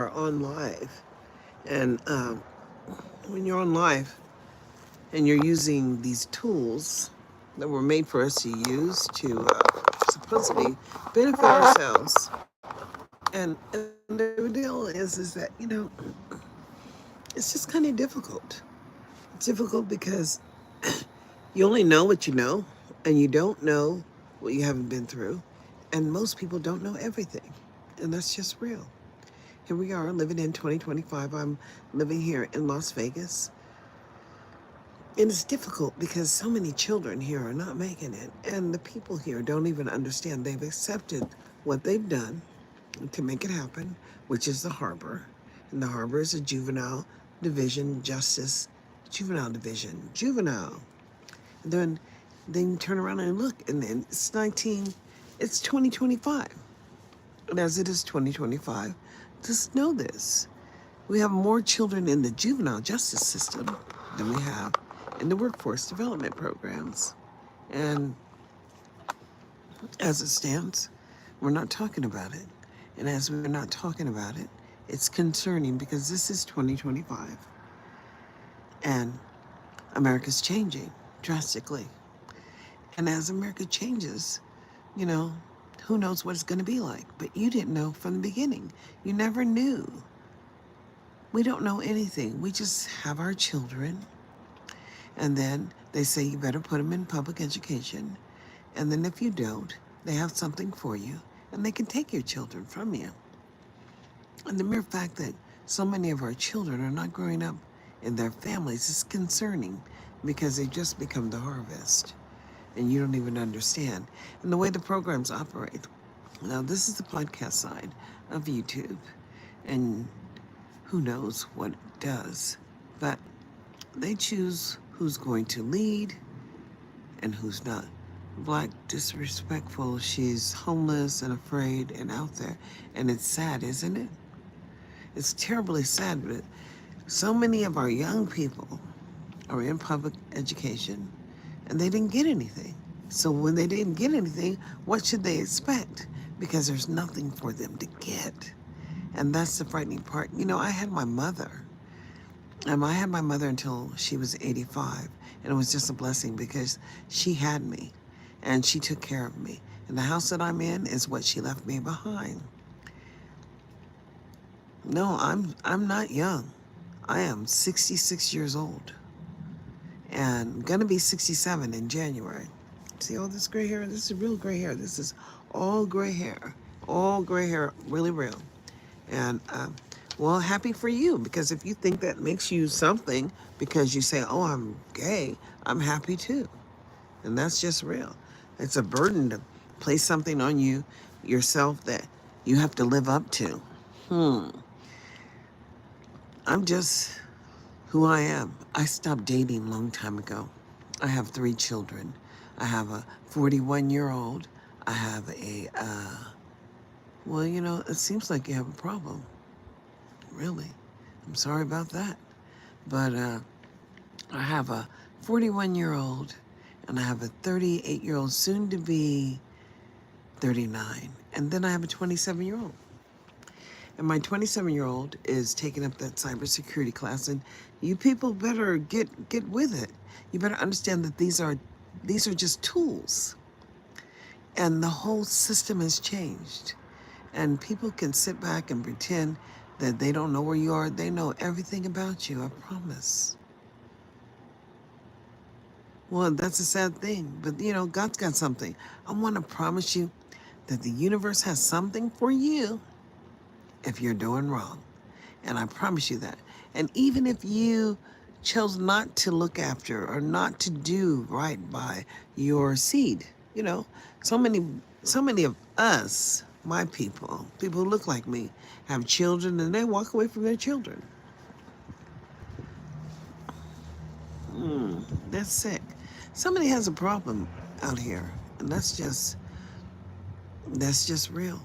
are on live. And when you're on live and you're using these tools that were made for us to use to supposedly benefit ourselves, and the deal is that, it's just kind of difficult. It's difficult because you only know what you know, and you don't know what you haven't been through. And most people don't know everything. And that's just real. Here we are living in 2025. I'm living here in Las Vegas. And it's difficult because so many children here are not making it. And the people here don't even understand. They've accepted what they've done to make it happen, which is the harbor. And the harbor is a juvenile division, juvenile division, juvenile. And then you turn around and look, and then it's 2025. And as it is 2025, just know this. We have more children in the juvenile justice system than we have in the workforce development programs. And as it stands, we're not talking about it. And as we're not talking about it, it's concerning because this is 2025 and America's changing drastically. And as America changes, you know, who knows what it's going to be like? But you didn't know from the beginning. You never knew. We don't know anything. We just have our children. And then they say you better put them in public education. And then if you don't, they have something for you. And they can take your children from you. And the mere fact that so many of our children are not growing up in their families is concerning because they just become the harvest. And you don't even understand. And the way the programs operate. Now, this is the podcast side of YouTube. And who knows what it does. But they choose who's going to lead and who's not. Black, disrespectful, she's homeless and afraid and out there. And it's sad, isn't it? It's terribly sad, but so many of our young people are in public education and they didn't get anything. So when they didn't get anything, what should they expect? Because there's nothing for them to get. And that's the frightening part. You know, I had my mother. I had my mother until she was 85. And it was just a blessing because she had me and she took care of me. And the house that I'm in is what she left me behind. No, I'm not young. I am 66 years old. And gonna be 67 in January. See all this gray hair? This is real gray hair. This is all gray hair. All gray hair, really real. And, well, happy for you, because if you think that makes you something because you say, oh, I'm gay, I'm happy too. And that's just real. It's a burden to place something on you yourself that you have to live up to. I'm just who I am. I stopped dating a long time ago. I have 3 children. I have a 41-year-old. I have well, you know, it seems like you have a problem. Really. I'm sorry about that. But I have a 41-year-old and I have a 38-year-old, soon to be 39. And then I have a 27-year-old. And my 27-year-old is taking up that cybersecurity class. And you people better get with it. You better understand that these are just tools. And the whole system has changed. And people can sit back and pretend that they don't know where you are. They know everything about you, I promise. Well, that's a sad thing. But, you know, God's got something. I want to promise you that the universe has something for you if you're doing wrong. And I promise you that. And even if you chose not to look after or not to do right by your seed, you know, so many of us, my people who look like me, have children and they walk away from their children. That's sick. Somebody has a problem out here, and that's just real.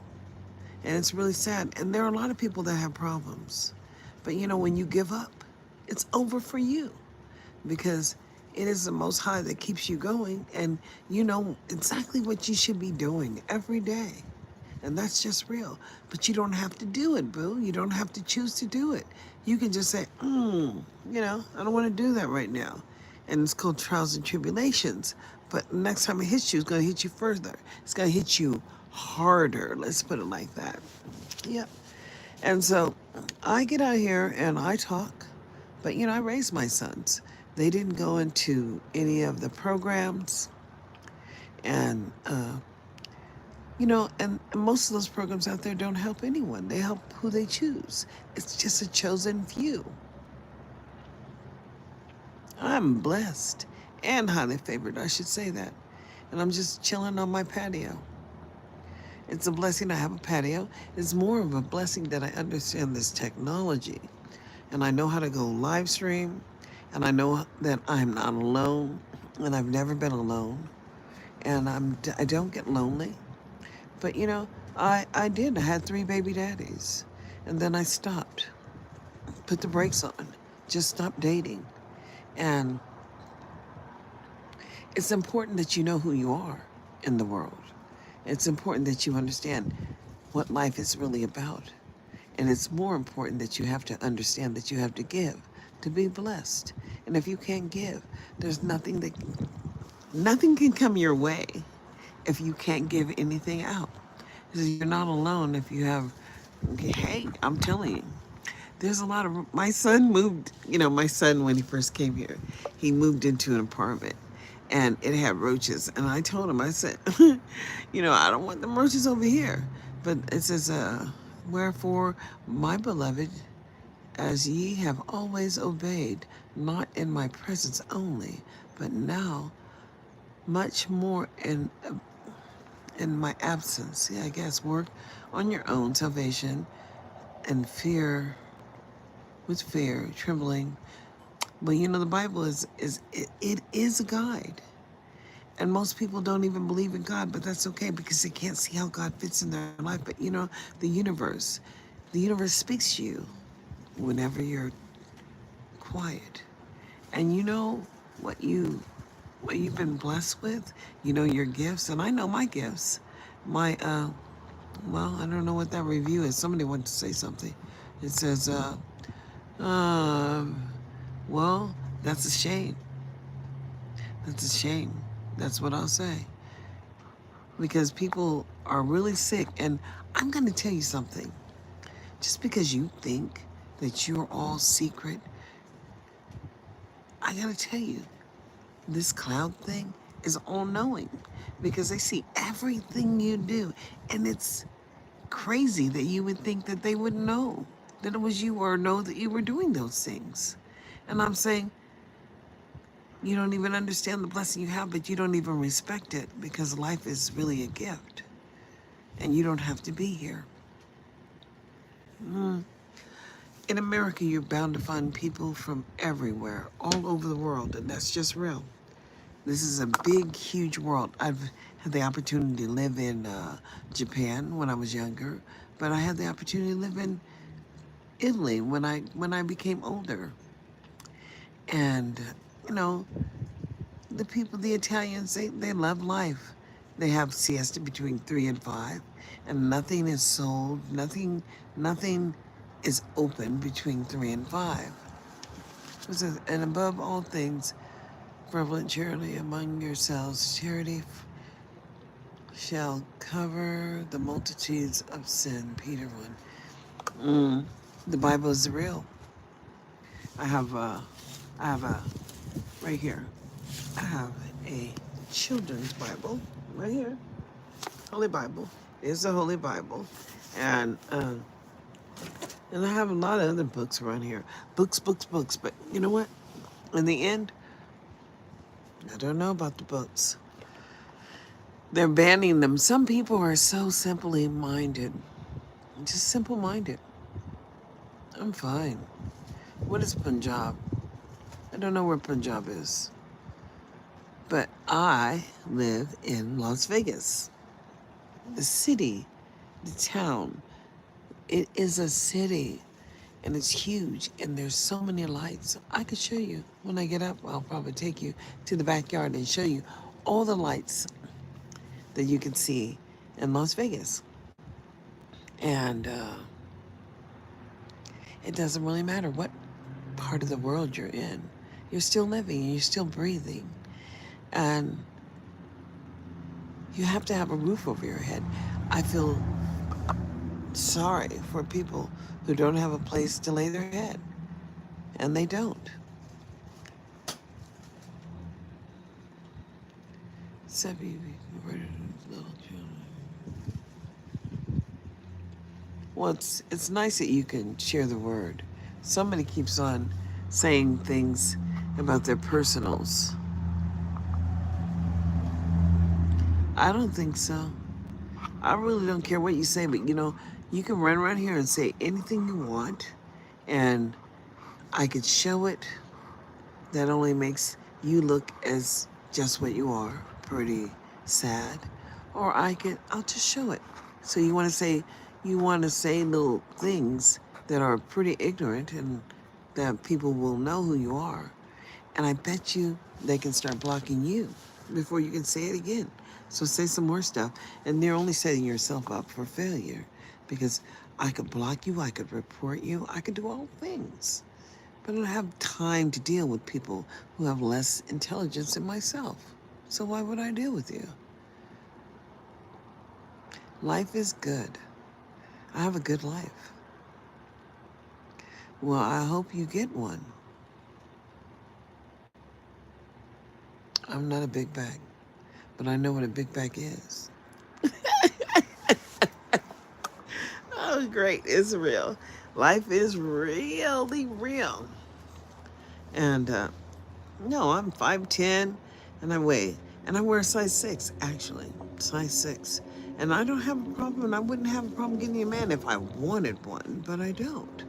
And it's really sad. And there are a lot of people that have problems. But you know, when you give up, it's over for you because it is the Most High that keeps you going, and you know exactly what you should be doing every day. And that's just real. But you don't have to do it, boo. You don't have to choose to do it. You can just say, I don't want to do that right now. And it's called trials and tribulations. But next time it hits you, it's going to hit you further. It's going to hit you harder. Let's put it like that. Yep. And so I get out here and I talk. But, I raised my sons. They didn't go into any of the programs. And, and most of those programs out there don't help anyone. They help who they choose. It's just a chosen few. I'm blessed and highly favored, I should say that. And I'm just chilling on my patio. It's a blessing to have a patio. It's more of a blessing that I understand this technology. And I know how to go live stream. And I know that I'm not alone. And I've never been alone. And I don't get lonely. But, I did. I had 3 baby daddies. And then I stopped. Put the brakes on. Just stopped dating. And it's important that you know who you are in the world. It's important that you understand what life is really about. And it's more important that you have to understand that you have to give to be blessed. And if you can't give, there's nothing can come your way if you can't give anything out. You're not alone if you have, hey, I'm telling you, there's a lot of, my son moved, my son, when he first came here, he moved into an apartment and it had roaches. And I told him, I said, I don't want them roaches over here. But it says, wherefore, my beloved, as ye have always obeyed, not in my presence only, but now much more in my absence. I guess work on your own salvation and with fear, trembling. But the Bible it is a guide. And most people don't even believe in God, but that's okay because they can't see how God fits in their life. But the universe speaks to you whenever you're quiet. And what you've been blessed with, your gifts, and I know my gifts. My well, I don't know what that review is. Somebody wanted to say something. It says, well, that's a shame. That's a shame. That's what I'll say. Because people are really sick. And I'm going to tell you something. Just because you think that you're all secret, I got to tell you, this cloud thing is all-knowing. Because they see everything you do. And it's crazy that you would think that they wouldn't know that it was you or know that you were doing those things. And I'm saying, you don't even understand the blessing you have, but you don't even respect it because life is really a gift. And you don't have to be here. In America, you're bound to find people from everywhere, all over the world, and that's just real. This is a big, huge world. I've had the opportunity to live in Japan when I was younger, but I had the opportunity to live in Italy when I became older. And, the people, the Italians, they love life. They have siesta between 3 and 5, and nothing is sold, nothing is open between 3 and 5. It says, and above all things, prevalent charity among yourselves. Charity shall cover the multitudes of sin. Peter 1. The Bible is real. I have right here. I have a children's Bible right here. Holy Bible. It's the Holy Bible, and I have a lot of other books around here. Books. But you know what? In the end, I don't know about the books. They're banning them. Some people are so simply minded. Just simple-minded. I'm fine. What is Punjab? I don't know where Punjab is. But I live in Las Vegas. The city, the town. It is a city. And it's huge. And there's so many lights. I could show you. When I get up, I'll probably take you to the backyard and show you all the lights that you can see in Las Vegas. And it doesn't really matter what part of the world you're in. You're still living and you're still breathing. And you have to have a roof over your head. I feel sorry for people who don't have a place to lay their head. And they don't. Well, it's nice that you can share the word. Somebody keeps on saying things about their personals. I don't think so. I really don't care what you say, but you can run around here and say anything you want, and I could show it. That only makes you look as just what you are, pretty sad. Or I'll just show it. So you want to say little things that are pretty ignorant and that people will know who you are. And I bet you they can start blocking you before you can say it again. So say some more stuff. And you're only setting yourself up for failure, because I could block you, I could report you, I could do all things. But I don't have time to deal with people who have less intelligence than myself. So why would I deal with you? Life is good. I have a good life. Well, I hope you get one. I'm not a big bag, but I know what a big bag is. Oh, great. It's real. Life is really real. And no, I'm 5'10", and I wear a size 6, actually, size 6. And I don't have a problem, and I wouldn't have a problem getting a man if I wanted one, but I don't.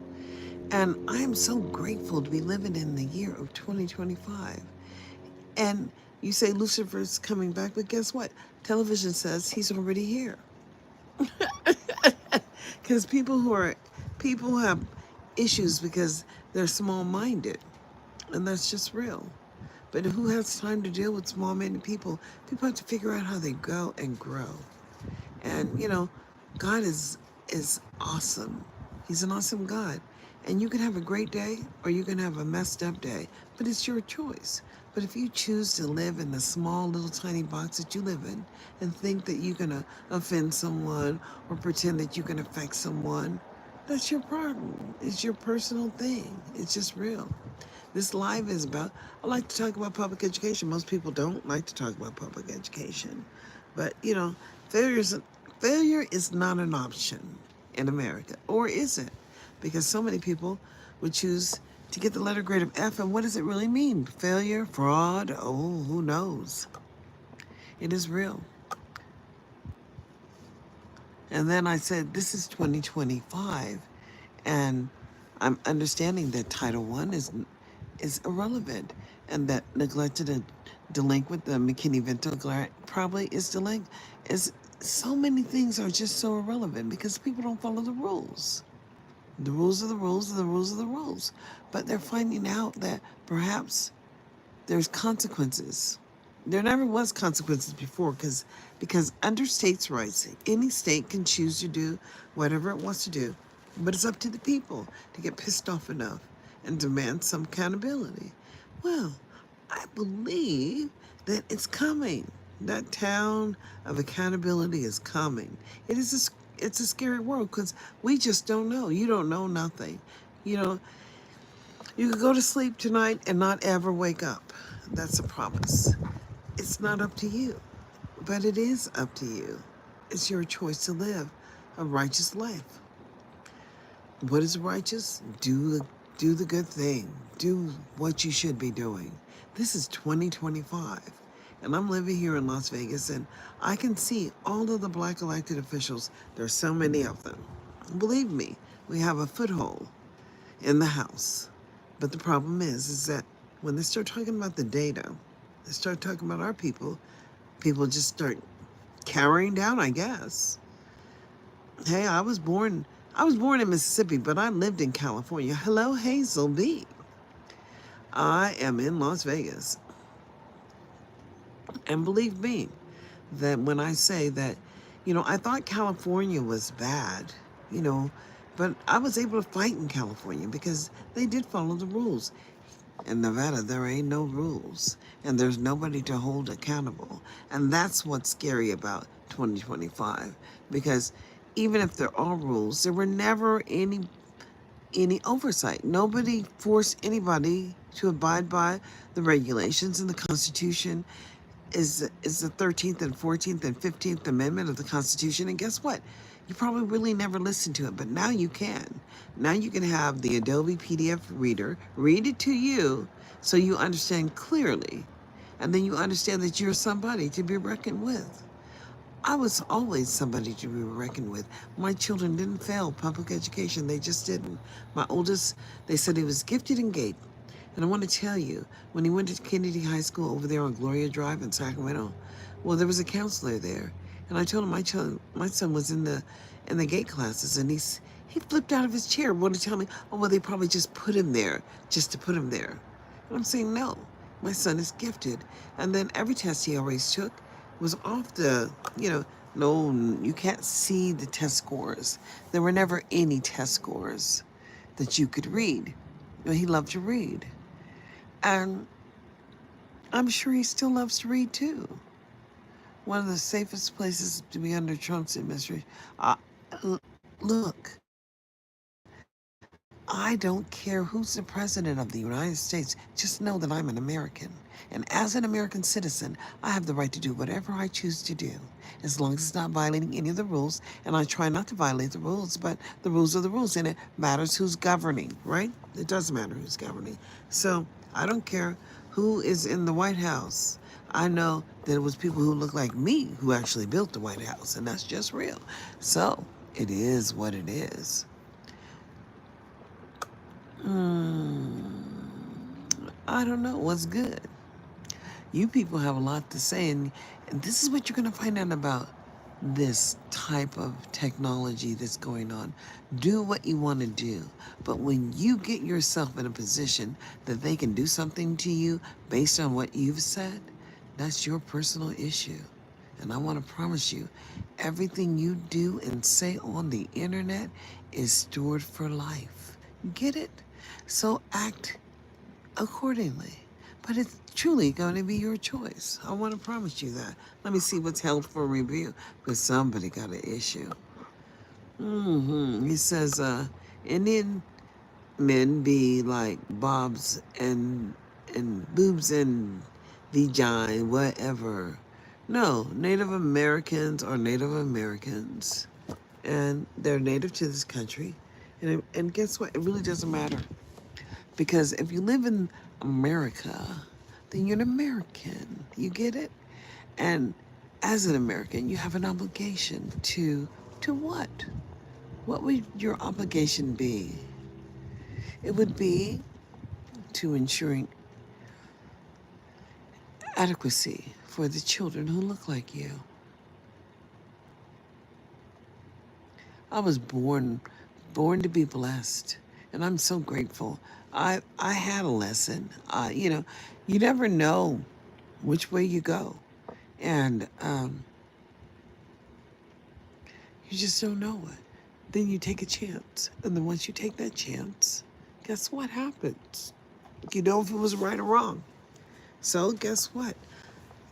And I am so grateful to be living in the year of 2025. And you say Lucifer's coming back, but guess what? Television says he's already here. Because people who have issues because they're small-minded, and that's just real. But who has time to deal with small-minded people? People have to figure out how they go and grow. And God is awesome. He's an awesome God. And you can have a great day or you can have a messed up day, but it's your choice. But if you choose to live in the small little tiny box that you live in and think that you're gonna offend someone or pretend that you can affect someone, that's your problem. It's your personal thing. It's just real. This live is about, I like to talk about public education. Most people don't like to talk about public education. But, failure is not an option in America. Or is it? Because so many people would choose to get the letter grade of F. And what does it really mean? Failure? Fraud? Oh, who knows? It is real. And then I said, this is 2025. And I'm understanding that Title I is irrelevant, and that neglected and delinquent, the McKinney-Vento grant probably is delinquent. So many things are just so irrelevant because people don't follow the rules. The rules are the rules, and the rules are the rules. But they're finding out that perhaps there's consequences. There never was consequences before because under states' rights, any state can choose to do whatever it wants to do. But it's up to the people to get pissed off enough and demand some accountability. Well, I believe that it's coming. That town of accountability is coming. It's a scary world because we just don't know. You don't know nothing. You could go to sleep tonight and not ever wake up. That's a promise. It's not up to you, but it is up to you. It's your choice to live a righteous life. What is righteous? Do the good thing. Do what you should be doing. This is 2025, and I'm living here in Las Vegas, and I can see all of the black elected officials. There are so many of them. Believe me, we have a foothold in the House. But the problem is that when they start talking about the data, they start talking about our people just start cowering down, I guess. Hey, I was born in Mississippi, but I lived in California. Hello, Hazel B. I am in Las Vegas. And believe me, that when I say that, I thought California was bad. you know. But I was able to fight in California because they did follow the rules. In Nevada, there ain't no rules, and there's nobody to hold accountable. And that's what's scary about 2025, because even if there are rules, there were never any oversight. Nobody forced anybody to abide by the regulations, and the Constitution is the 13th and 14th and 15th Amendment of the Constitution. And guess what? You probably really never listened to it, but now you can. Now you can have the Adobe PDF reader read it to you so you understand clearly. And then you understand that you're somebody to be reckoned with. I was always somebody to be reckoned with. My children didn't fail public education. They just didn't. My oldest, they said he was gifted and gate. And I want to tell you, when he went to Kennedy High School over there on Gloria Drive in Sacramento, well, there was a counselor there. And I told him my son was in the gate classes, and he flipped out of his chair, wanted to tell me, oh, well, they probably just put him there just to put him there. And I'm saying, no, my son is gifted. And then every test he always took was off the, no, you can't see the test scores. There were never any test scores that you could read. He loved to read. And I'm sure he still loves to read too. One of the safest places to be under Trump's administration. Look, I don't care who's the president of the United States. Just know that I'm an American. And as an American citizen, I have the right to do whatever I choose to do, as long as it's not violating any of the rules. And I try not to violate the rules, but the rules are the rules, and it matters who's governing, right? It does matter who's governing. So I don't care who is in the White House. I know that it was people who look like me who actually built the White House, and that's just real. So it is what it is. I don't know what's good. You people have a lot to say, and this is what you're going to find out about this type of technology that's going on. Do what you want to do, but when you get yourself in a position that they can do something to you based on what you've said, that's your personal issue. And I want to promise you, everything you do and say on the internet is stored for life. Get it? So act accordingly. But it's truly going to be your choice. I want to promise you that. Let me see what's held for review, because somebody got an issue. He says, Indian men be like bobs and boobs and vagina, whatever. No, Native Americans are Native Americans, and they're native to this country. And guess what? It really doesn't matter. Because if you live in America, then you're an American. You get it? And as an American, you have an obligation to what? What would your obligation be? It would be to ensuring adequacy for the children who look like you. I was born to be blessed, and I'm so grateful. I had a lesson. You never know which way you go, and you just don't know it. Then you take a chance, and then once you take that chance, guess what happens? You know if it was right or wrong. So guess what?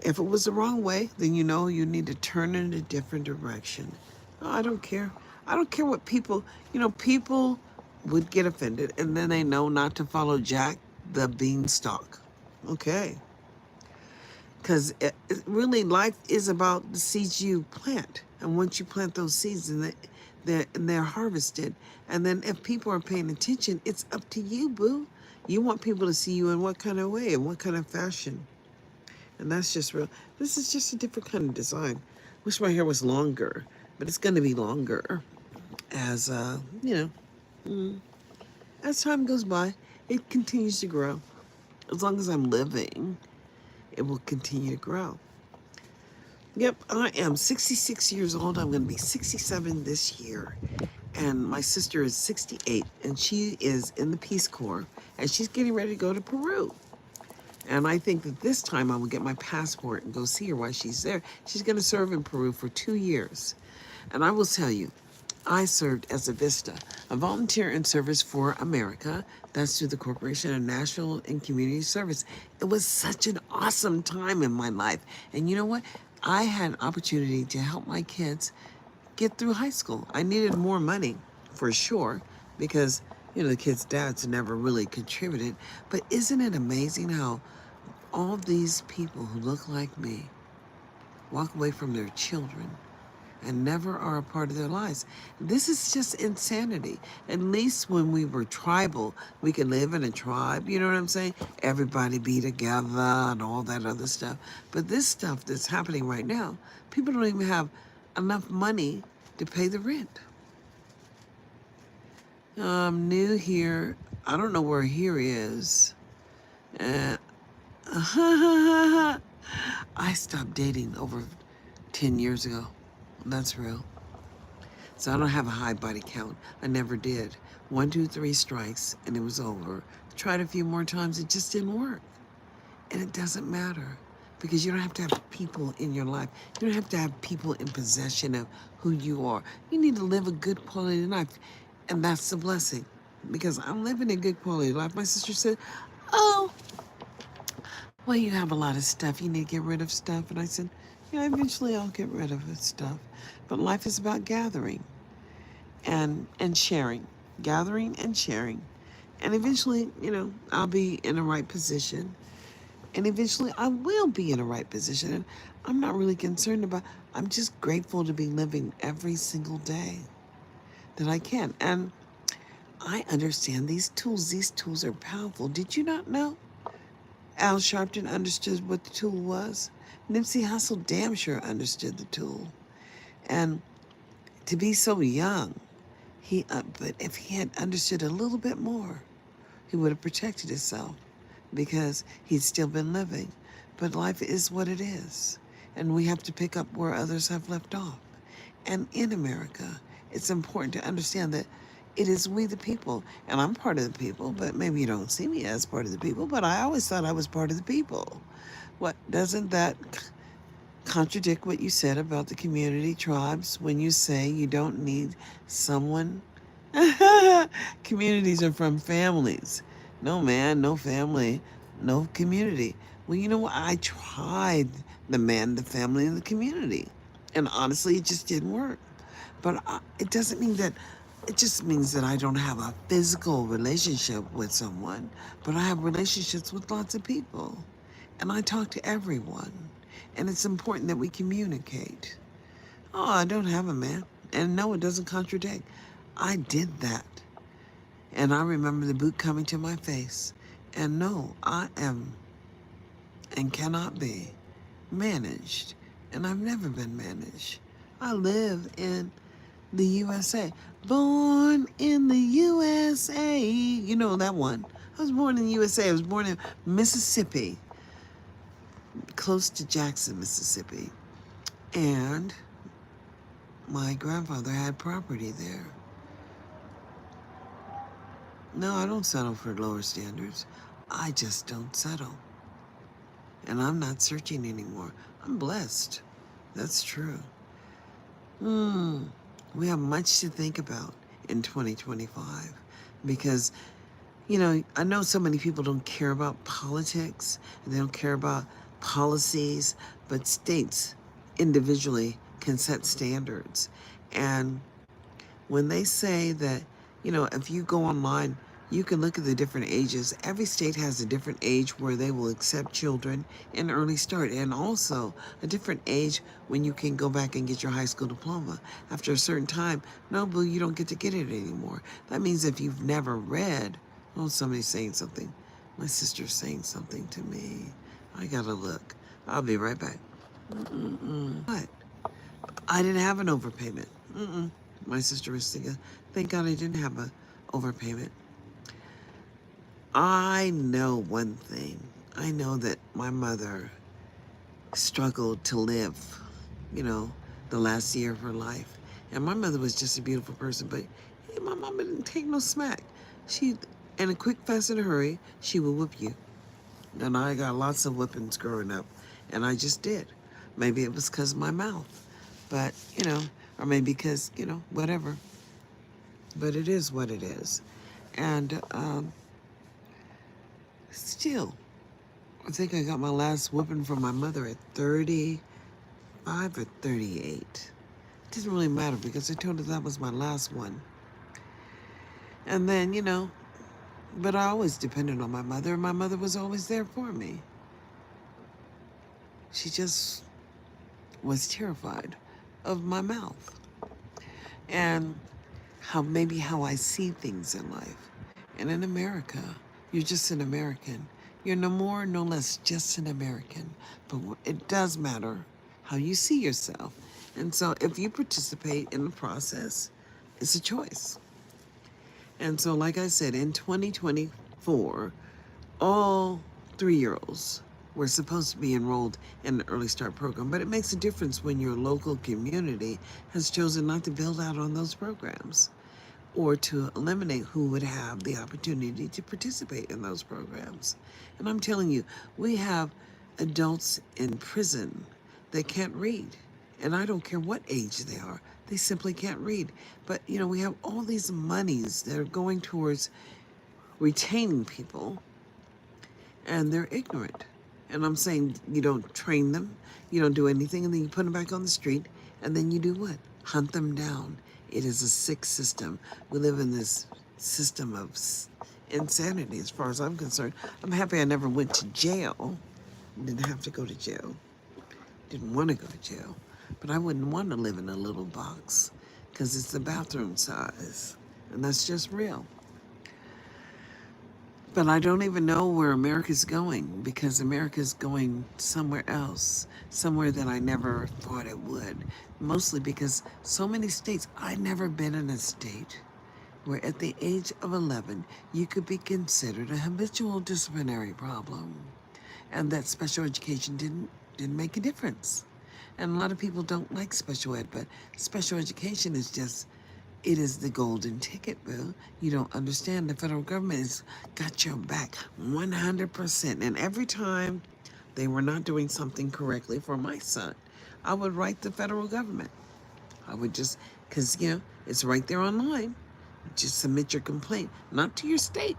If it was the wrong way, then you know you need to turn in a different direction. Oh, I don't care. I don't care what people would get offended, and then they know not to follow Jack the Beanstalk. Okay. Because really, life is about the seeds you plant. And once you plant those seeds, and they're harvested. And then if people are paying attention, it's up to you, boo. You want people to see you in what kind of way, in what kind of fashion. And that's just real. This is just a different kind of design. Wish my hair was longer, but it's going to be longer as, as time goes by, it continues to grow. As long as I'm living, it will continue to grow. Yep, I am 66 years old. I'm going to be 67 this year. And my sister is 68, and she is in the Peace Corps, and she's getting ready to go to Peru. And I think that this time I will get my passport and go see her while she's there. She's going to serve in Peru for 2 years. And I will tell you, I served as a VISTA, a volunteer in service for America. That's through the Corporation of National and Community Service. It was such an awesome time in my life. And you know what? I had an opportunity to help my kids get through high school. I needed more money for sure because, the kids' dads never really contributed. But isn't it amazing how all these people who look like me walk away from their children and never are a part of their lives? This is just insanity. At least when we were tribal, we could live in a tribe, you know what I'm saying? Everybody be together and all that other stuff. But this stuff that's happening right now, people don't even have enough money to pay the rent. I'm new here. I don't know where here is. Uh, I stopped dating over 10 years ago. That's real. So I don't have a high body count. I never did. 1, 2, 3 strikes and it was over. Tried a few more times, it just didn't work. And it doesn't matter because you don't have to have people in your life. You don't have to have people in possession of who you are. You need to live a good quality life. And that's the blessing because I'm living a good quality life. My sister said, oh, well, you have a lot of stuff. You need to get rid of stuff. And I said, yeah, eventually I'll get rid of this stuff. But life is about gathering and sharing, gathering and sharing. And eventually, I'll be in the right position. And eventually I will be in the right position. And I'm not really concerned about, I'm just grateful to be living every single day that I can. And I understand these tools. These tools are powerful. Did you not know? Al Sharpton understood what the tool was. Nipsey Hussle damn sure understood the tool. And to be so young, but if he had understood a little bit more, he would have protected himself because he'd still been living. But life is what it is. And we have to pick up where others have left off. And in America, it's important to understand that it is we the people. And I'm part of the people, but maybe you don't see me as part of the people, but I always thought I was part of the people. What, doesn't that contradict what you said about the community tribes when you say you don't need someone? Communities are from families. No man, no family, no community. Well, you know what? I tried the man, the family, and the community. And honestly, it just didn't work. But it doesn't mean that, it just means that I don't have a physical relationship with someone, but I have relationships with lots of people. And I talk to everyone. And it's important that we communicate. Oh, I don't have a man. And no, it doesn't contradict. I did that. And I remember the boot coming to my face. And no, I am and cannot be managed. And I've never been managed. I live in the USA. Born in the USA. You know that one. I was born in the USA. I was born in Mississippi, close to Jackson, Mississippi. And my grandfather had property there. No, I don't settle for lower standards. I just don't settle. And I'm not searching anymore. I'm blessed. That's true. We have much to think about in 2025 because, I know so many people don't care about politics and they don't care about policies, but states individually can set standards. And when they say that, if you go online, you can look at the different ages. Every state has a different age where they will accept children in early start, and also a different age when you can go back and get your high school diploma. After a certain time, no, boo, you don't get to get it anymore. That means if you've never read, oh, somebody's saying something. My sister's saying something to me. I gotta look. I'll be right back. What? I didn't have an overpayment. My sister was thinking, thank God I didn't have an overpayment. I know one thing. I know that my mother struggled to live, the last year of her life. And my mother was just a beautiful person, but my mama didn't take no smack. She, in a quick, fast, and a hurry, she would whip you. And I got lots of whippings growing up, and I just did. Maybe it was because of my mouth, but, or maybe because, whatever. but it is what it is. And still, I think I got my last whooping from my mother at 35 or 38. It didn't really matter because I told her that was my last one. And then, but I always depended on my mother, and my mother was always there for me. She just was terrified of my mouth and how I see things in life. And in America, you're just an American. You're no more, no less just an American. But it does matter how you see yourself. And so if you participate in the process, it's a choice. And so, like I said, in 2024, all 3-year-olds were supposed to be enrolled in the Early Start program, but it makes a difference when your local community has chosen not to build out on those programs or to eliminate who would have the opportunity to participate in those programs. And I'm telling you, we have adults in prison that can't read. And I don't care what age they are, they simply can't read. But, we have all these monies that are going towards retaining people, and they're ignorant. And I'm saying you don't train them, you don't do anything, and then you put them back on the street, and then you do what? Hunt them down. It is a sick system. We live in this system of insanity as far as I'm concerned. I'm happy I never went to jail. Didn't have to go to jail. Didn't want to go to jail. But I wouldn't want to live in a little box because it's the bathroom size. And that's just real. But I don't even know where America's going, because America's going somewhere else, somewhere that I never thought it would. Mostly because so many states, I've never been in a state where at the age of 11, you could be considered a habitual disciplinary problem. And that special education didn't make a difference. And a lot of people don't like special ed, but special education is just, it is the golden ticket, boo. You don't understand. The federal government has got your back 100%. And every time they were not doing something correctly for my son, I would write the federal government. I would just, because, it's right there online. Just submit your complaint, not to your state,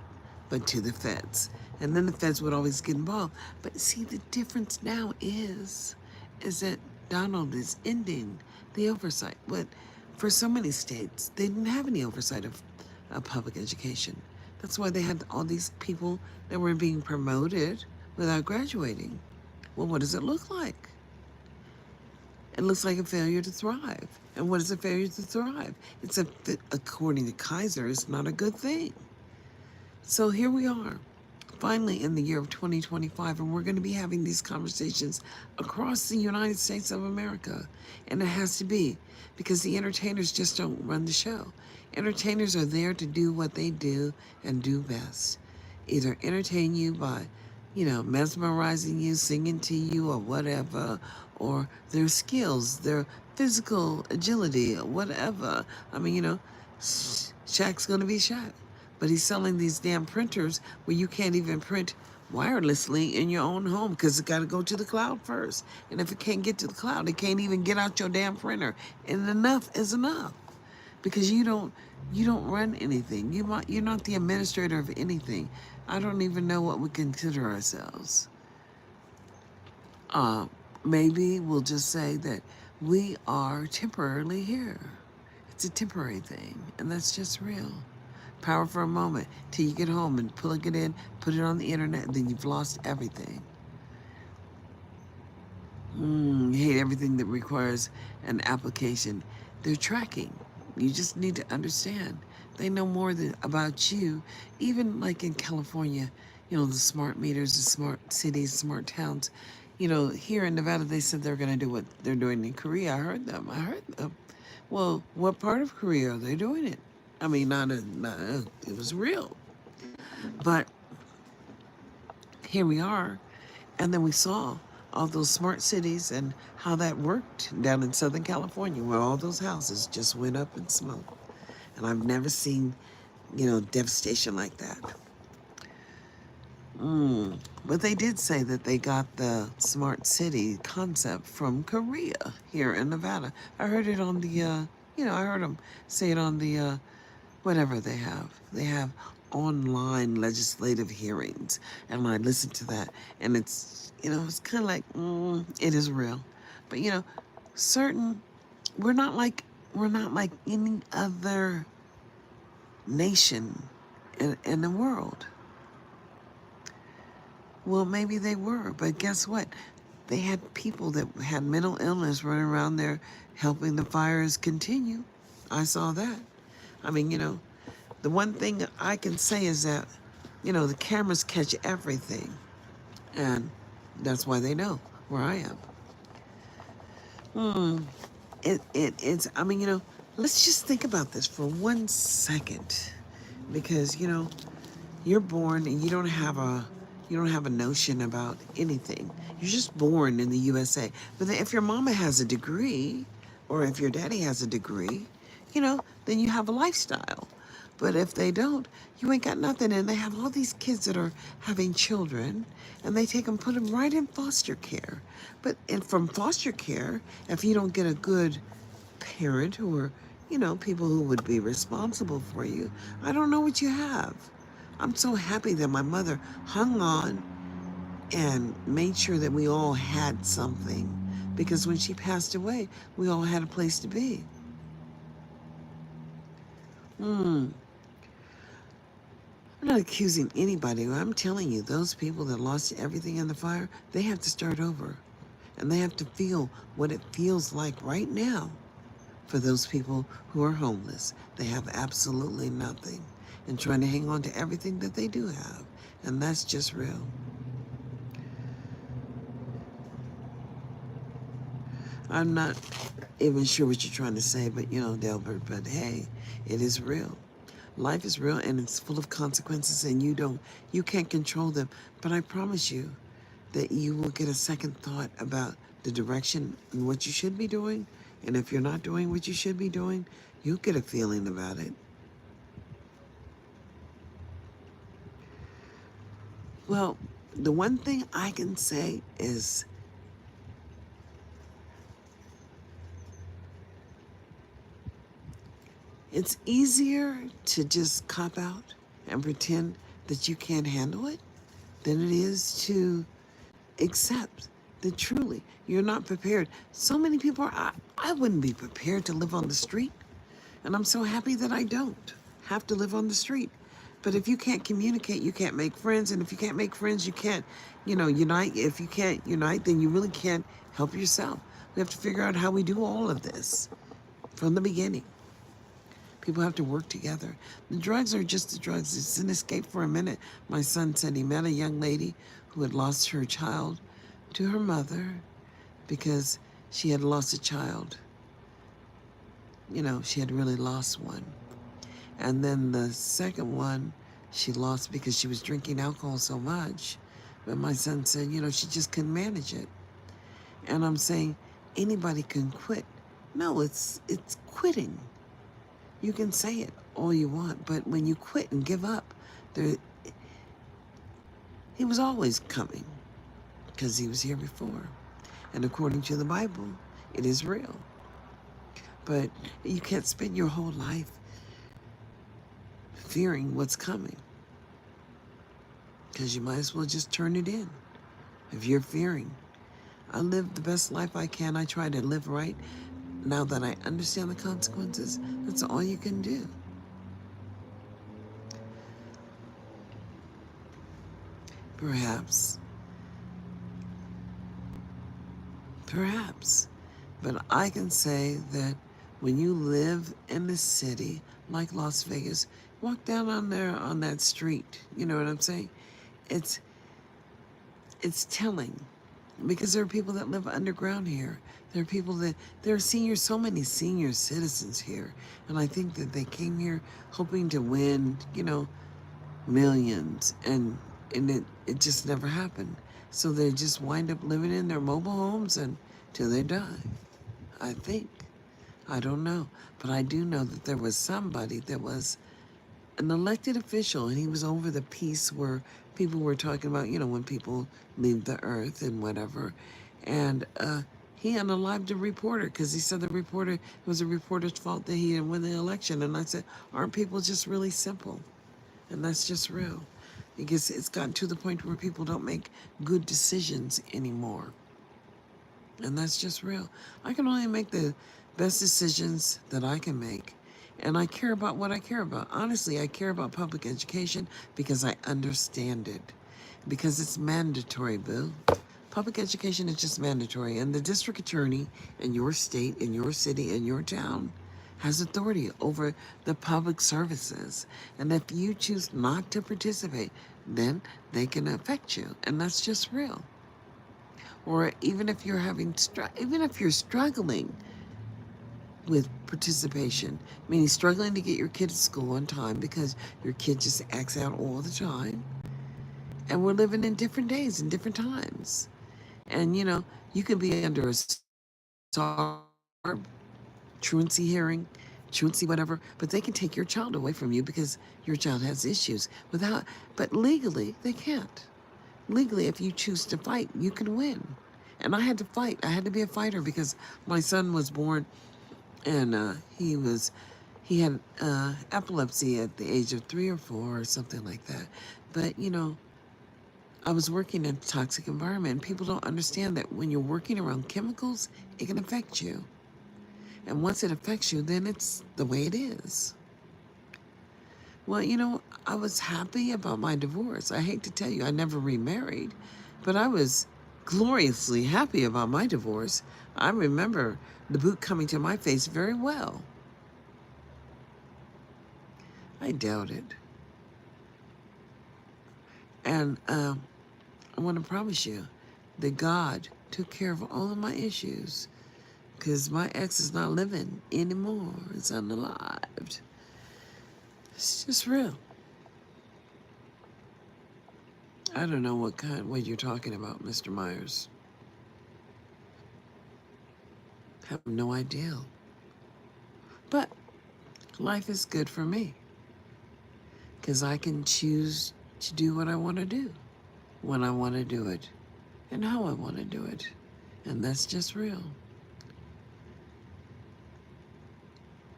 but to the feds. And then the feds would always get involved. But see, the difference now is that Donald is ending the oversight. But for so many states, they didn't have any oversight of public education. That's why they had all these people that were being promoted without graduating. Well, what does it look like? It looks like a failure to thrive. And what is a failure to thrive? According to Kaiser, it's not a good thing. So here we are, finally in the year of 2025, and we're going to be having these conversations across the United States of America. And it has to be, because the entertainers just don't run the show. Entertainers are there to do what they do and do best. Either entertain you by, mesmerizing you, singing to you, or whatever, or their skills, their physical agility, or whatever. I mean, Shaq's going to be Shaq. But he's selling these damn printers where you can't even print wirelessly in your own home because it's got to go to the cloud first. And if it can't get to the cloud, it can't even get out your damn printer. And enough is enough, because you don't run anything. You're not the administrator of anything. I don't even know what we consider ourselves. Maybe we'll just say that we are temporarily here. It's a temporary thing, and that's just real. Power for a moment till you get home and plug it in, put it on the internet, and then you've lost everything. You hate everything that requires an application. They're tracking. You just need to understand. They know more about you. Even like in California, the smart meters, the smart cities, smart towns. Here in Nevada, they said they're going to do what they're doing in Korea. I heard them. Well, what part of Korea are they doing it? I mean, it was real. But here we are. And then we saw all those smart cities and how that worked down in Southern California, where all those houses just went up in smoke. And I've never seen, devastation like that. But they did say that they got the smart city concept from Korea here in Nevada. I heard it on the, I heard them say it on the whatever they have. They have online legislative hearings. And when I listen to that, and it's, it's kind of like, it is real. But, certain, we're not like, we're not like any other nation in the world. Well, maybe they were, but guess what? They had people that had mental illness running around there helping the fires continue. I saw that. I mean, the one thing I can say is that, the cameras catch everything. And that's why they know where I am. It's, I mean, let's just think about this for 1 second. Because, you're born and you don't have a notion about anything. You're just born in the USA. But then if your mama has a degree, or if your daddy has a degree, then you have a lifestyle. But if they don't, you ain't got nothing. And they have all these kids that are having children, and they take them, put them right in foster care. But from foster care, if you don't get a good parent or, people who would be responsible for you, I don't know what you have. I'm so happy that my mother hung on and made sure that we all had something. Because when she passed away, we all had a place to be. I'm not accusing anybody. I'm telling you, those people that lost everything in the fire, they have to start over. And they have to feel what it feels like right now for those people who are homeless. They have absolutely nothing and trying to hang on to everything that they do have. And that's just real. I'm not even sure what you're trying to say, but Delbert, but hey, it is real. Life is real and it's full of consequences and you can't control them. But I promise you that you will get a second thought about the direction and what you should be doing. And if you're not doing what you should be doing, you'll get a feeling about it. Well, the one thing I can say is it's easier to just cop out and pretend that you can't handle it than it is to accept that truly you're not prepared. So many people I wouldn't be prepared to live on the street. And I'm so happy that I don't have to live on the street. But if you can't communicate, you can't make friends. And if you can't make friends, you can't, unite. If you can't unite, then you really can't help yourself. We have to figure out how we do all of this from the beginning. People have to work together. The drugs are just the drugs. It's an escape for a minute. My son said he met a young lady who had lost her child to her mother because she had lost a child. She had really lost one. And then the second one, she lost because she was drinking alcohol so much. But my son said, she just couldn't manage it. And I'm saying, anybody can quit. No, it's quitting. You can say it all you want, but when you quit and give up, he was always coming because he was here before. And according to the Bible, it is real. But you can't spend your whole life fearing what's coming, because you might as well just turn it in. If you're fearing, I live the best life I can. I try to live right. Now that I understand the consequences, that's all you can do. Perhaps. But I can say that when you live in a city like Las Vegas, walk down on that street, you know what I'm saying? It's telling, because there are people that live underground here. There are seniors, so many senior citizens here. And I think that they came here hoping to win, millions. And it just never happened. So they just wind up living in their mobile homes until they die. I think. I don't know. But I do know that there was somebody that was an elected official, and he was over the piece where people were talking about, when people leave the earth and whatever. And He unalived a reporter because he said it was a reporter's fault that he didn't win the election. And I said, aren't people just really simple? And that's just real. Because it's gotten to the point where people don't make good decisions anymore. And that's just real. I can only make the best decisions that I can make. And I care about what I care about. Honestly, I care about public education because I understand it. Because it's mandatory, boo. Public education is just mandatory. And the district attorney in your state, in your city, in your town has authority over the public services. And if you choose not to participate, then they can affect you. And that's just real. Or even if you're even if you're struggling with participation, meaning struggling to get your kid to school on time because your kid just acts out all the time. And we're living in different days and different times. And you could be under a SARB, truancy hearing, truancy whatever, but they can take your child away from you because your child has issues but legally they can't. Legally, if you choose to fight, you can win. And I had to fight. I had to be a fighter because my son was born and he had epilepsy at the age of 3 or 4 or something like that. But I was working in a toxic environment, and people don't understand that when you're working around chemicals, it can affect you. And once it affects you, then it's the way it is. Well, I was happy about my divorce. I hate to tell you, I never remarried, but I was gloriously happy about my divorce. I remember the boot coming to my face very well. I doubt it. And I want to promise you that God took care of all of my issues because my ex is not living anymore. It's unalived. It's just real. I don't know what you're talking about, Mr. Myers. I have no idea. But life is good for me because I can choose to do what I want to do, when I want to do it, and how I want to do it. And that's just real.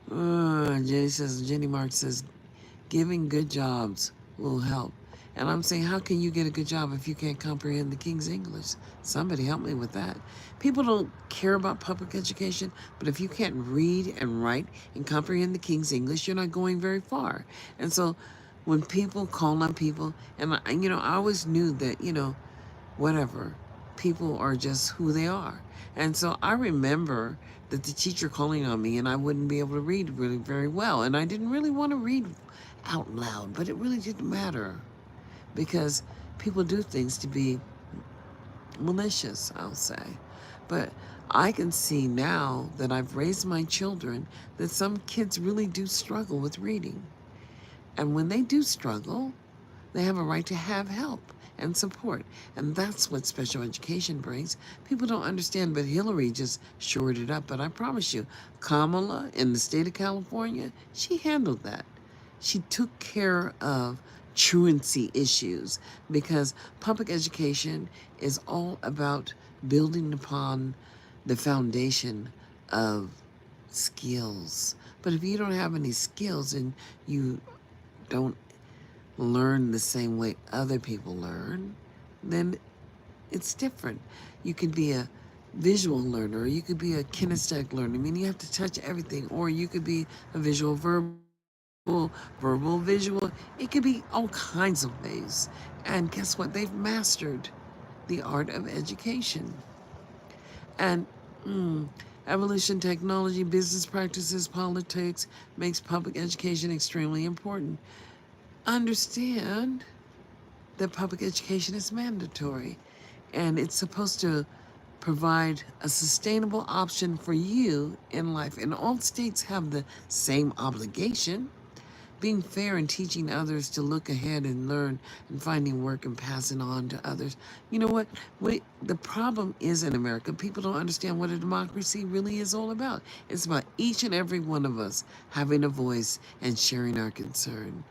Jenny Mark says, giving good jobs will help. And I'm saying, how can you get a good job if you can't comprehend the King's English? Somebody help me with that. People don't care about public education, but if you can't read and write and comprehend the King's English, you're not going very far. And so when people call on people, and I always knew that, whatever, people are just who they are. And so I remember that the teacher calling on me and I wouldn't be able to read really very well. And I didn't really want to read out loud, but it really didn't matter because people do things to be malicious, I'll say. But I can see now that I've raised my children that some kids really do struggle with reading. And when they do struggle, they have a right to have help and support. And that's what special education brings. People don't understand, but Hillary just shored it up. But I promise you, Kamala in the state of California, she handled that. She took care of truancy issues because public education is all about building upon the foundation of skills. But if you don't have any skills and you don't learn the same way other people learn, then it's different. You could be a visual learner, or you could be a kinesthetic learner. I mean, you have to touch everything. Or you could be a visual, verbal, visual. It could be all kinds of ways. And guess what? They've mastered the art of education. And evolution, technology, business practices, politics makes public education extremely important. Understand that public education is mandatory and it's supposed to provide a sustainable option for you in life. And all states have the same obligation, being fair and teaching others to look ahead and learn and finding work and passing on to others. You know what? The problem is in America, people don't understand what a democracy really is all about. It's about each and every one of us having a voice and sharing our concern.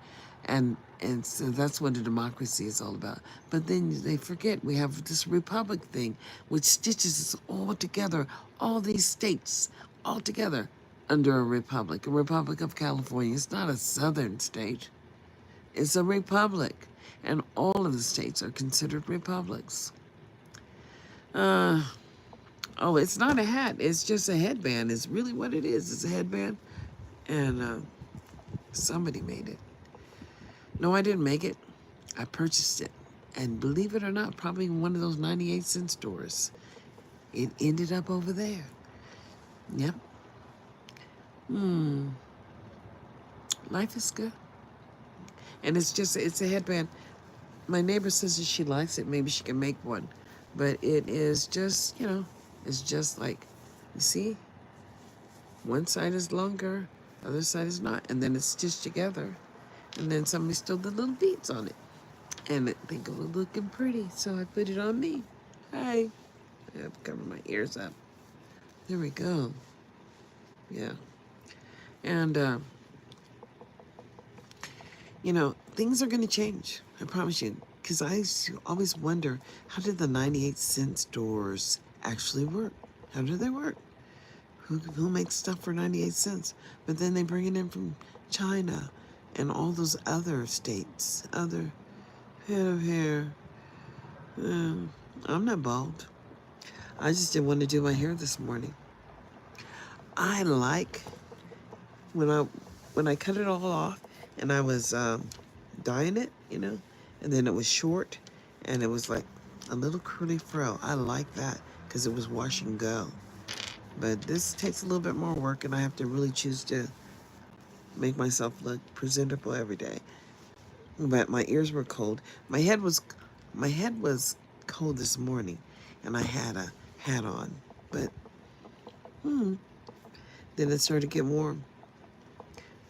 And so that's what a democracy is all about. But then they forget we have this republic thing, which stitches us all together, all these states all together under a Republic of California. It's not a southern state, it's a republic. And all of the states are considered republics. Uh, oh, it's not a hat, it's just a headband, is really what it is. It's a headband. And somebody made it. No, I didn't make it. I purchased it. And believe it or not, probably in one of those 98-cent stores. It ended up over there. Yep. Life is good. And it's a headband. My neighbor says that she likes it. Maybe she can make one. But it is just, it's just like, you see? One side is longer, other side is not. And then it's stitched together. And then somebody stole the little beads on it. And I think it was looking pretty, so I put it on me. Hi. I have to cover my ears up. There we go. Yeah. And, things are going to change. I promise you. Because I always wonder, how did the 98-cent stores actually work? How do they work? Who makes stuff for 98 cents? But then they bring it in from China and all those other states. Other head of hair. I'm not bald. I just didn't want to do my hair this morning. I like when I cut it all off and I was dyeing it, and then it was short and it was like a little curly fro. I like that because it was wash and go. But this takes a little bit more work and I have to really choose to make myself look presentable every day. But my ears were cold. My head was cold this morning and I had a hat on. But then it started to get warm.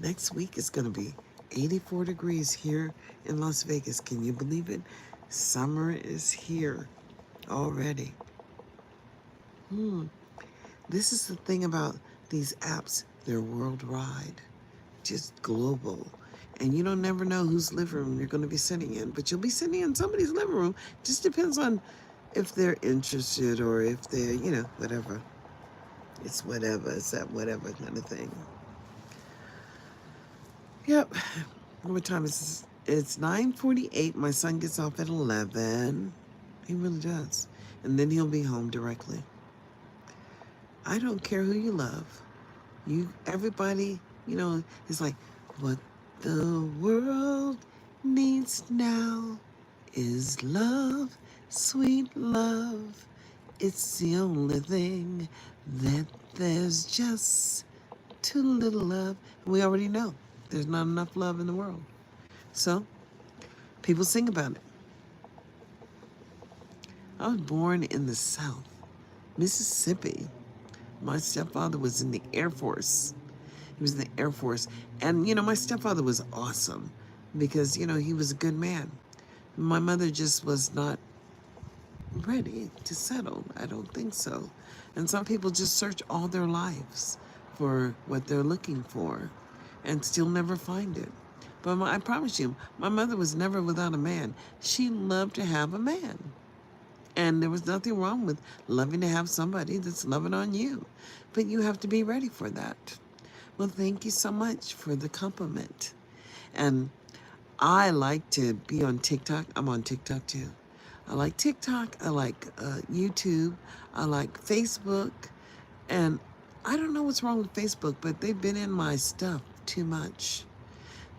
Next week is going to be 84 degrees here in Las Vegas. Can you believe it? Summer is here already. This is the thing about these apps. They're worldwide, just global. And you don't never know whose living room you're going to be sitting in. But you'll be sitting in somebody's living room. Just depends on if they're interested or if they're, whatever. It's whatever. It's that whatever kind of thing. Yep. What time is this? It's 9:48. My son gets off at 11. He really does. And then he'll be home directly. I don't care who you love. Everybody, is like, what the world needs now is love, sweet love. It's the only thing that there's just too little of. We already know there's not enough love in the world. So, people sing about it. I was born in the South, Mississippi. My stepfather was in the Air Force. He was in the Air Force. And, my stepfather was awesome because, he was a good man. My mother just was not ready to settle. I don't think so. And some people just search all their lives for what they're looking for and still never find it. But I promise you, my mother was never without a man. She loved to have a man. And there was nothing wrong with loving to have somebody that's loving on you. But you have to be ready for that. Well, thank you so much for the compliment. And I like to be on TikTok. I'm on TikTok too. I like TikTok. I like YouTube. I like Facebook. And I don't know what's wrong with Facebook, but they've been in my stuff too much.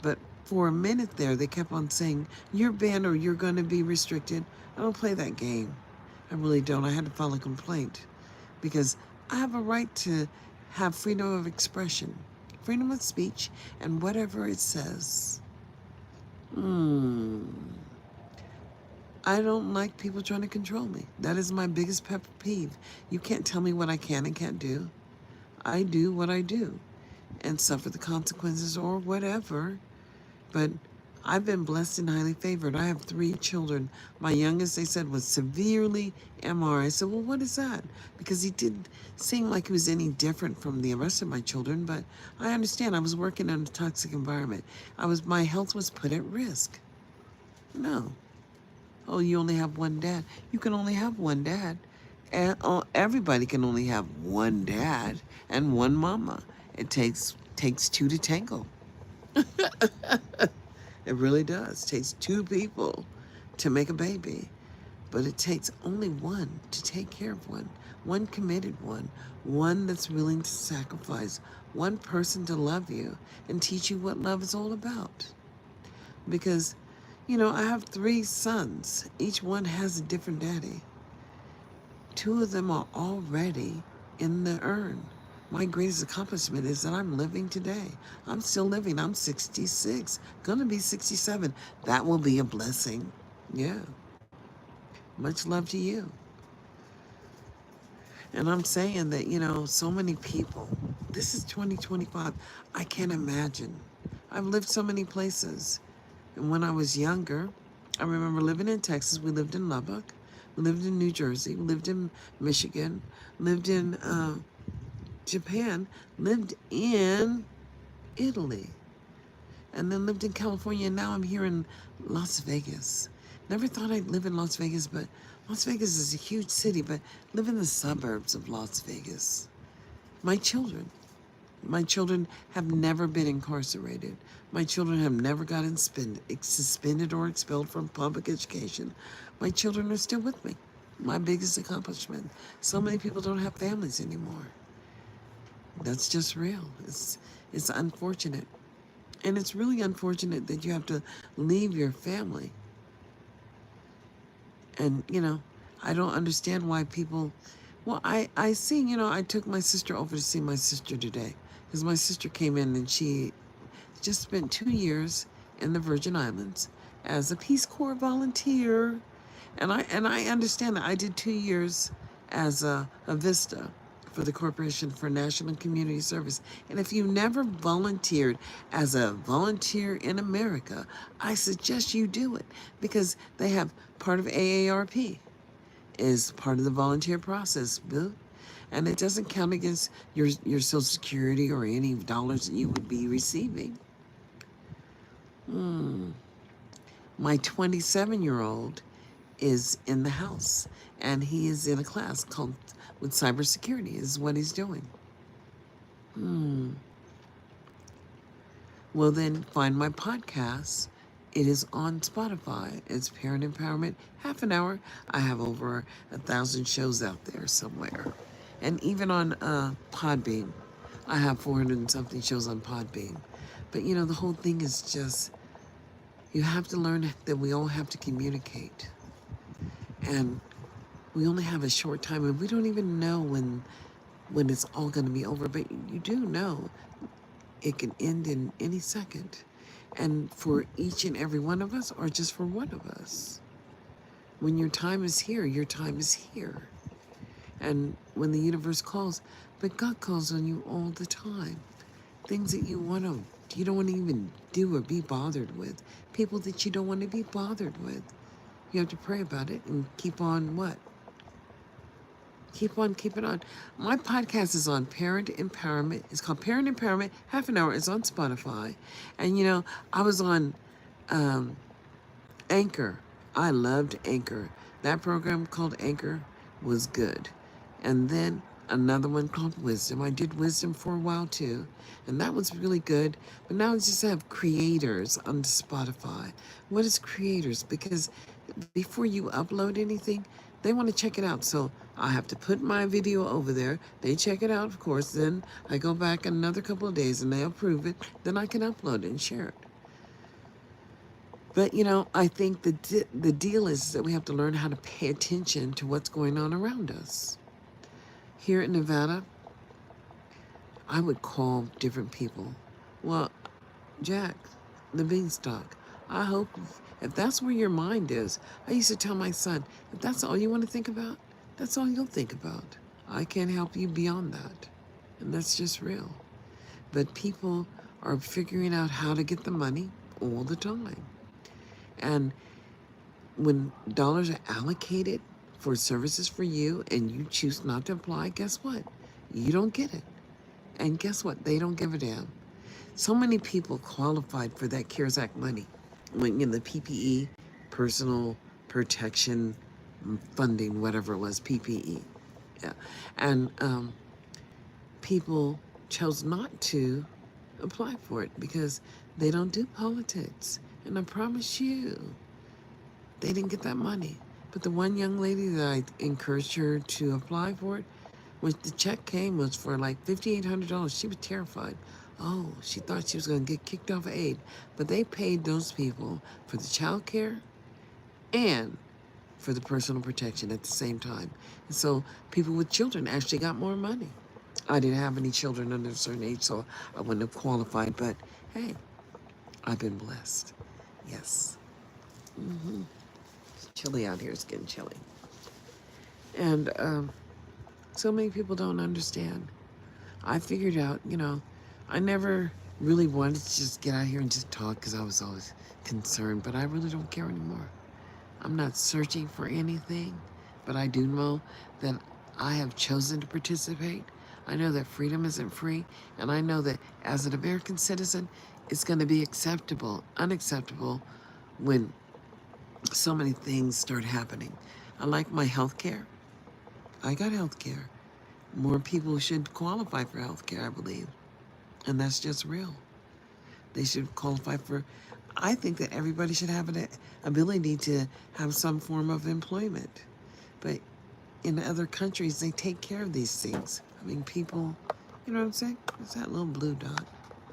But for a minute there, they kept on saying, you're banned or you're going to be restricted. I don't play that game. I really don't. I had to file a complaint because I have a right to have freedom of expression, freedom of speech, and whatever it says. I don't like people trying to control me. That is my biggest pet peeve. You can't tell me what I can and can't do. I do what I do and suffer the consequences or whatever. But I've been blessed and highly favored. I have 3 children. My youngest, they said, was severely MR. I said, well, what is that? Because he didn't seem like he was any different from the rest of my children, but I understand. I was working in a toxic environment. My health was put at risk. No. Oh, you only have one dad. You can only have one dad. And everybody can only have one dad and one mama. It takes two to tango. It really does. It takes 2 people to make a baby. But it takes only one to take care of one committed one that's willing to sacrifice, one person to love you and teach you what love is all about. Because, I have 3 sons. Each one has a different daddy. 2 of them are already in the urn. My greatest accomplishment is that I'm living today. I'm still living. I'm 66, gonna be 67. That will be a blessing. Yeah. Much love to you. And I'm saying that, so many people, this is 2025. I can't imagine. I've lived so many places. And when I was younger, I remember living in Texas. We lived in Lubbock. We lived in New Jersey. We lived in Michigan. Lived in Japan. Lived in Italy. And then lived in California. And now I'm here in Las Vegas. Never thought I'd live in Las Vegas, but Las Vegas is a huge city, but live in the suburbs of Las Vegas. My children have never been incarcerated. My children have never gotten suspended or expelled from public education. My children are still with me. My biggest accomplishment. So many people don't have families anymore. That's just real. It's unfortunate. And it's really unfortunate that you have to leave your family. And, I don't understand why people... Well, I see, I took my sister over to see my sister today. Because my sister came in and she just spent 2 years in the Virgin Islands as a Peace Corps volunteer. And I understand that. I did 2 years as a Vista for the Corporation for National Community Service. And if you never volunteered as a volunteer in America, I suggest you do it, because they have part of AARP is part of the volunteer process, Bill. And it doesn't count against your Social Security or any dollars that you would be receiving. My 27-year-old is in the house, and he is in a class called with cybersecurity is what he's doing. Well, then find my podcast. It is on Spotify. It's Parent Empowerment, half an hour. I have over 1,000 shows out there somewhere. And even on Podbean. I have 400 and something shows on Podbean. But, the whole thing is just, you have to learn that we all have to communicate. And we only have a short time, and we don't even know when it's all going to be over. But you do know it can end in any second. And for each and every one of us, or just for one of us. When your time is here, your time is here. And when the universe calls, but God calls on you all the time. Things that you don't want to even do or be bothered with. People that you don't want to be bothered with. You have to pray about it and keep on what? Keep on keeping on. My podcast is on Parent Empowerment. It's called Parent Empowerment, half an hour. It's on Spotify. And, I was on Anchor. I loved Anchor. That program called Anchor was good. And then another one called Wisdom. I did Wisdom for a while too, and that was really good. But now I just have Creators on Spotify. What is Creators? Because before you upload anything, they want to check it out. So I have to put my video over there. They check it out, of course. Then I go back another couple of days and they approve it. Then I can upload it and share it. But, I think the deal is that we have to learn how to pay attention to what's going on around us. Here in Nevada, I would call different people. Well, Jack, the beanstalk, I hope if that's where your mind is, I used to tell my son, if that's all you want to think about, that's all you'll think about. I can't help you beyond that. And that's just real. But people are figuring out how to get the money all the time. And when dollars are allocated for services for you and you choose not to apply, guess what? You don't get it. And guess what? They don't give a damn. So many people qualified for that CARES Act money. When in the PPE, personal protection funding, whatever it was, PPE. Yeah. And people chose not to apply for it because they don't do politics. And I promise you, they didn't get that money. But the one young lady that I encouraged her to apply for it, when the check came, was for like $5,800. She was terrified. Oh, she thought she was going to get kicked off of aid. But they paid those people for the child care and for the personal protection at the same time. And so people with children actually got more money. I didn't have any children under a certain age, so I wouldn't have qualified. But hey, I've been blessed. Yes. It's chilly out here. It's getting chilly. And so many people don't understand. I figured out, I never really wanted to just get out here and just talk because I was always concerned, but I really don't care anymore. I'm not searching for anything, but I do know that I have chosen to participate. I know that freedom isn't free, and I know that as an American citizen, it's going to be unacceptable when so many things start happening. I like my health care. I got health care. More people should qualify for health care, I believe. And that's just real. They should qualify for, I think that everybody should have an ability to have some form of employment. But in other countries, they take care of these things. I mean, people, you know what I'm saying? It's that little blue dot.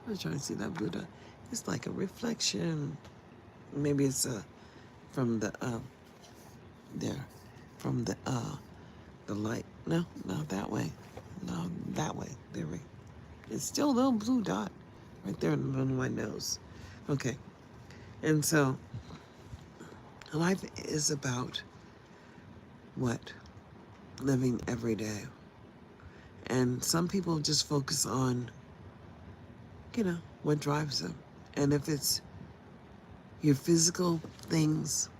I was trying to see that blue dot. It's like a reflection. Maybe it's from the, there, from the light. No, not that way. No, that way. There we go. It's still a little blue dot right there in the middle of my nose. Okay. And so life is about what? Living every day. And some people just focus on, what drives them. And if it's your physical things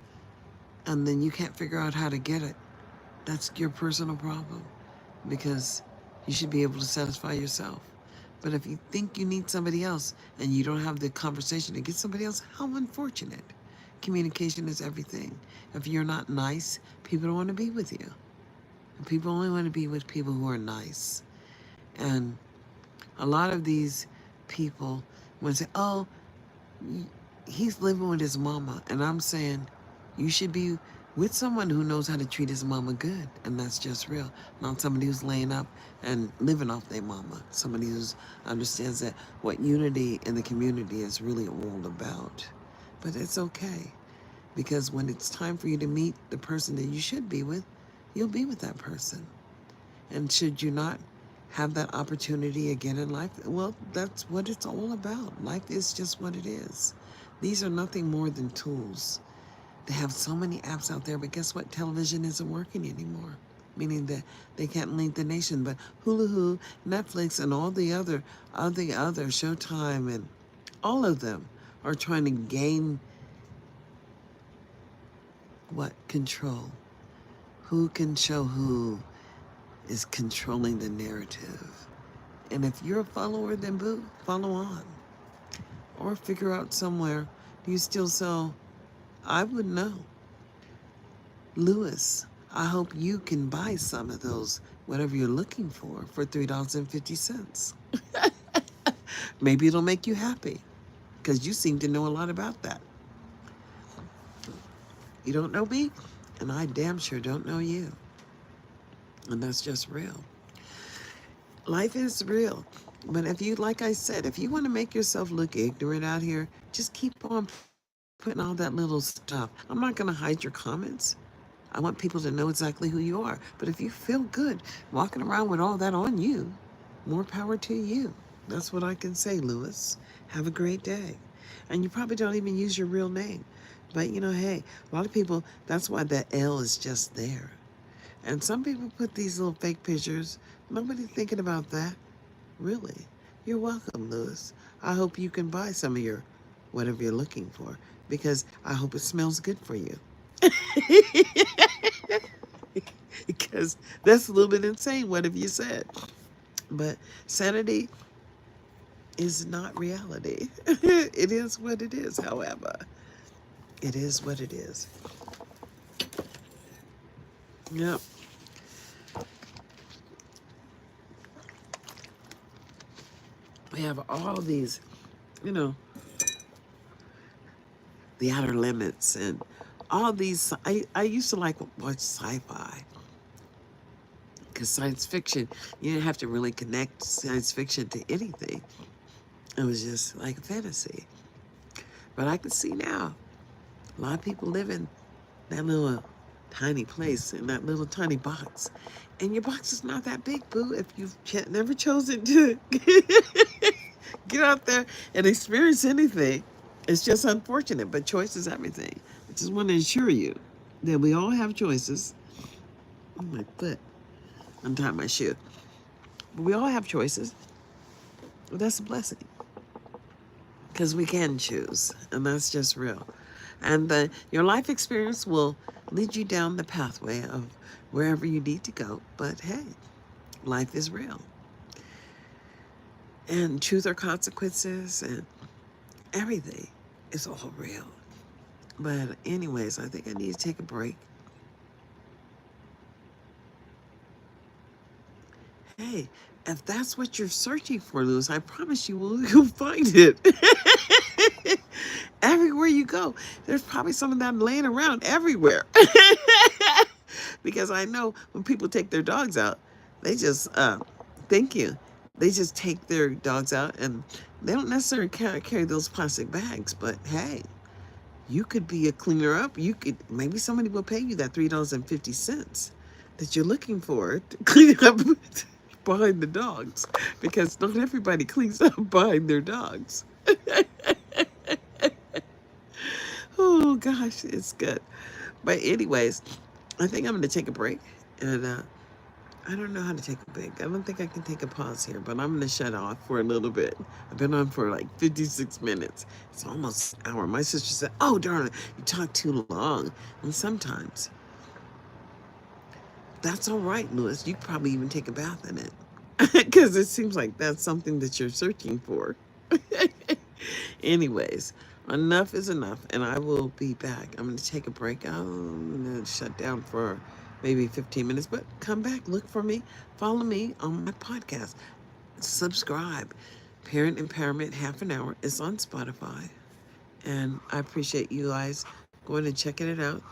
and then you can't figure out how to get it, that's your personal problem because you should be able to satisfy yourself. But if you think you need somebody else and you don't have the conversation to get somebody else, how unfortunate. Communication is everything. If you're not nice, people don't want to be with you. People only want to be with people who are nice. And a lot of these people want to say, oh, he's living with his mama. And I'm saying, you should be with someone who knows how to treat his mama good. And that's just real. Not somebody who's laying up and living off their mama. Somebody who understands that what unity in the community is really all about. But it's okay. Because when it's time for you to meet the person that you should be with, you'll be with that person. And should you not have that opportunity again in life, well, that's what it's all about. Life is just what it is. These are nothing more than tools. They have so many apps out there, but guess what? Television isn't working anymore, meaning that they can't lead the nation. But Hulu, Netflix, and all the other Showtime, and all of them are trying to gain what? Control. Who can show who is controlling the narrative. And if you're a follower, then boo, follow on. Or figure out somewhere, do you still sell? I wouldn't know. Lewis, I hope you can buy some of those, whatever you're looking for $3.50. Maybe it'll make you happy, because you seem to know a lot about that. You don't know me, and I damn sure don't know you. And that's just real. Life is real. But if you, like I said, if you want to make yourself look ignorant out here, just keep on putting all that little stuff. I'm not going to hide your comments. I want people to know exactly who you are. But if you feel good walking around with all that on you, more power to you. That's what I can say, Lewis. Have a great day. And you probably don't even use your real name. But, hey, a lot of people, that's why that L is just there. And some people put these little fake pictures. Nobody's thinking about that. Really. You're welcome, Lewis. I hope you can buy some of your whatever you're looking for. because I hope it smells good for you. Because that's a little bit insane. What have you said? But sanity is not reality. It is what it is, however. It is what it is. Yep. We have all these, you know, the outer limits and all these. I used to like watch sci-fi because science fiction, you didn't have to really connect science fiction to anything. It was just like a fantasy. But I can see now a lot of people live in that little tiny place, in that little tiny box. And your box is not that big, boo, if you've never chosen to get out there and experience anything. It's just unfortunate, but choice is everything. I just want to assure you that we all have choices. Oh, my foot. Untie my shoe. But we all have choices. But that's a blessing. Because we can choose, and that's just real. And your life experience will lead you down the pathway of wherever you need to go. But hey, life is real. And truth or consequences and everything is all real. But anyways, I think I need to take a break. Hey, if that's what you're searching for, Lewis, I promise you you'll find it. Everywhere you go, there's probably some of that laying around everywhere. Because I know when people take their dogs out, they just, thank you. They just take their dogs out and they don't necessarily carry those plastic bags. But hey, you could be a cleaner up. You could, maybe somebody will pay you that $3.50 that you're looking for to clean up behind the dogs. Because not everybody cleans up behind their dogs. Oh gosh, it's good. But anyways, I think I'm going to take a break. And I don't know how to take a break. I don't think I can take a pause here, but I'm going to shut off for a little bit. I've been on for like 56 minutes. It's almost an hour. My sister said, oh, darling, you talk too long. And sometimes that's all right, Lewis. You probably even take a bath in it. Because it seems like that's something that you're searching for. Anyways, enough is enough, and I will be back. I'm going to take a break. I'm going to shut down for maybe 15 minutes, but come back, look for me, follow me on my podcast, subscribe. Parent Empowerment Half an Hour is on Spotify, and I appreciate you guys going and checking it out.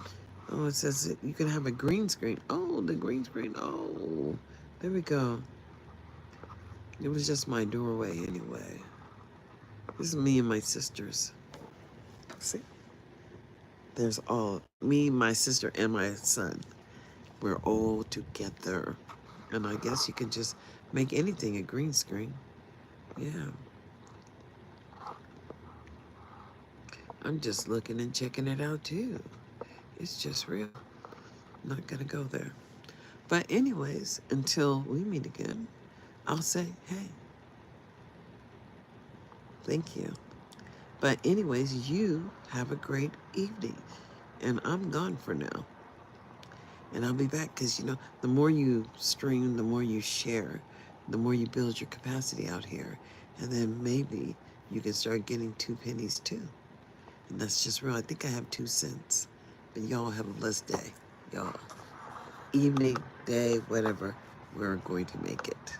Oh, it says you can have a green screen. Oh, the green screen. Oh, there we go. It was just my doorway anyway. This is me and my sisters. See? There's all me, my sister, and my son. We're all together. And I guess you can just make anything a green screen. Yeah. I'm just looking and checking it out too. It's just real. Not gonna go there. But anyways, until we meet again, I'll say, hey, thank you. But anyways, you have a great evening. And I'm gone for now. And I'll be back because, the more you stream, the more you share, the more you build your capacity out here. And then maybe you can start getting 2 pennies too. And that's just real. I think I have 2 cents. But y'all have a blessed day. Y'all. Evening, day, whatever. We're going to make it.